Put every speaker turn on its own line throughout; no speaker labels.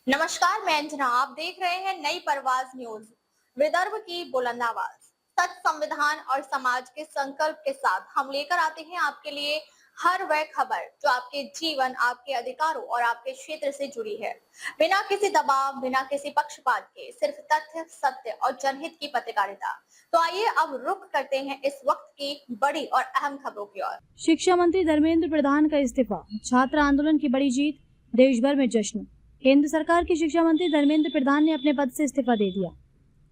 नमस्कार, मैं अंजना। आप देख रहे हैं नई परवाज न्यूज। विदर्भ की बुलंद आवाज, सच, संविधान और समाज के संकल्प के साथ हम लेकर आते हैं आपके लिए हर वह खबर जो आपके जीवन, आपके अधिकारों और आपके क्षेत्र से जुड़ी है। बिना किसी दबाव, बिना किसी पक्षपात के, सिर्फ तथ्य, सत्य और जनहित की पत्रकारिता। तो आइए अब रुख करते हैं इस वक्त की बड़ी और अहम खबरों की ओर।
शिक्षा मंत्री धर्मेंद्र प्रधान का इस्तीफा, छात्र आंदोलन की बड़ी जीत, देश भर में जश्न। केंद्र सरकार के शिक्षा मंत्री धर्मेंद्र प्रधान ने अपने पद से इस्तीफा दे दिया।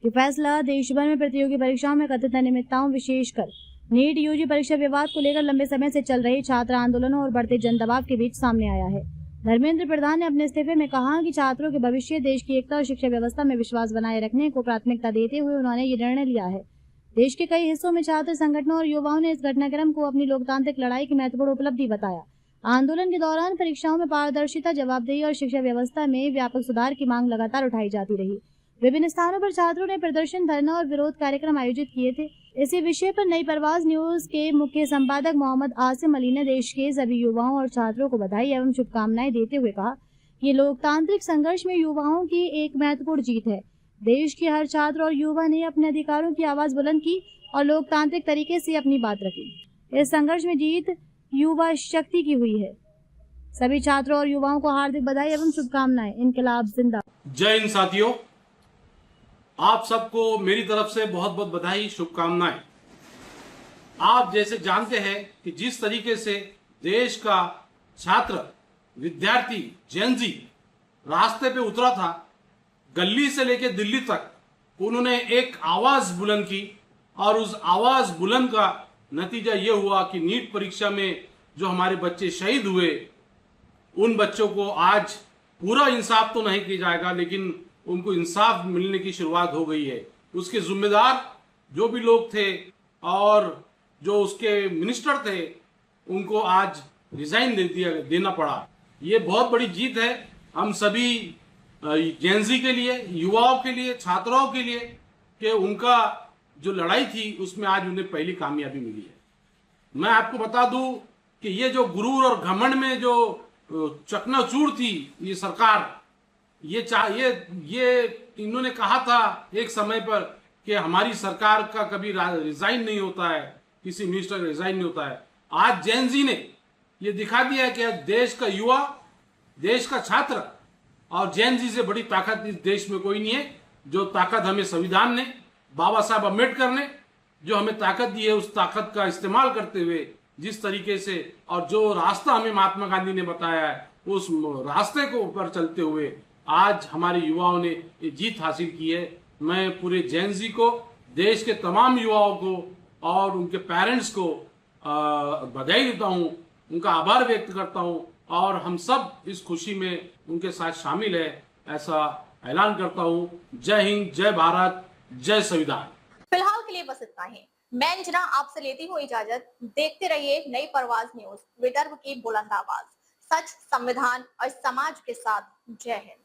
ये फैसला देश भर में प्रतियोगी परीक्षाओं में कथित अनियमितताओं, विशेषकर नीट यूजी परीक्षा विवाद को लेकर लंबे समय से चल रहे छात्र आंदोलनों और बढ़ते जन दबाव के बीच सामने आया है। धर्मेंद्र प्रधान ने अपने इस्तीफे में कहा कि छात्रों के भविष्य, देश की एकता और शिक्षा व्यवस्था में विश्वास बनाए रखने को प्राथमिकता देते हुए उन्होंने ये निर्णय लिया है। देश के कई हिस्सों में छात्र संगठनों और युवाओं ने इस घटनाक्रम को अपनी लोकतांत्रिक लड़ाई की महत्वपूर्ण उपलब्धि बताया। आंदोलन के दौरान परीक्षाओं में पारदर्शिता, जवाबदेही और शिक्षा व्यवस्था में व्यापक सुधार की मांग लगातार उठाई जाती रही। विभिन्न स्थानों पर छात्रों ने प्रदर्शन, धरना और विरोध कार्यक्रम आयोजित किए थे। इसी विषय पर नई परवाज न्यूज के मुख्य संपादक मोहम्मद आसिम अली ने देश के सभी युवाओं और छात्रों को बधाई एवं शुभकामनाएं देते हुए कहा, ये लोकतांत्रिक संघर्ष में युवाओं की एक महत्वपूर्ण जीत है। देश के हर छात्र और युवा ने अपने अधिकारों की आवाज बुलंद की और लोकतांत्रिक तरीके से अपनी बात रखी। इस संघर्ष में जीत युवा शक्ति की हुई है। सभी छात्रों और युवाओं को हार्दिक बधाई एवं शुभकामनाएं। इनकलाब जिंदाबाद।
जय हिंद साथियों, आप सबको मेरी तरफ से बहुत बहुत बधाई, शुभकामनाएं। आप जैसे जानते हैं कि जिस तरीके से देश का छात्र, विद्यार्थी, जेनजी रास्ते पे उतरा था, गली से लेकर दिल्ली तक उन्होंने एक आवाज बुलंद की और उस आवाज बुलंद का नतीजा ये हुआ कि नीट परीक्षा में जो हमारे बच्चे शहीद हुए, उन बच्चों को आज पूरा इंसाफ तो नहीं किया जाएगा, लेकिन उनको इंसाफ मिलने की शुरुआत हो गई है। उसके जिम्मेदार जो भी लोग थे और जो उसके मिनिस्टर थे, उनको आज रिजाइन देना पड़ा। ये बहुत बड़ी जीत है हम सभी जेनजी के लिए, युवाओं के लिए, छात्रों के लिए, कि उनका जो लड़ाई थी उसमें आज उन्हें पहली कामयाबी मिली है। मैं आपको बता दूं कि ये जो गुरूर और घमंड में जो चकनाचूर थी ये सरकार, ये इन्होंने कहा था एक समय पर कि हमारी सरकार का कभी रिजाइन नहीं होता है, किसी मिनिस्टर का रिजाइन नहीं होता है। आज जेनजी ने ये दिखा दिया कि देश का युवा, देश का छात्र और जेनजी से बड़ी ताकत इस देश में कोई नहीं है। जो ताकत हमें संविधान ने, बाबा साहब अम्बेडकर ने जो हमें ताकत दी है, उस ताकत का इस्तेमाल करते हुए जिस तरीके से और जो रास्ता हमें महात्मा गांधी ने बताया है, उस रास्ते को ऊपर चलते हुए आज हमारे युवाओं ने ये जीत हासिल की है। मैं पूरे जेनजी को, देश के तमाम युवाओं को और उनके पेरेंट्स को बधाई देता हूँ, उनका आभार व्यक्त करता हूँ और हम सब इस खुशी में उनके साथ शामिल है, ऐसा ऐलान करता हूँ। जय हिंद, जय भारत, जय संविधान।
फिलहाल के लिए बस इतना ही। मैं अंजना आपसे लेती हूँ इजाजत। देखते रहिए नई परवाज न्यूज, विदर्भ की बुलंद आवाज, सच, संविधान और समाज के साथ। जय हिंद।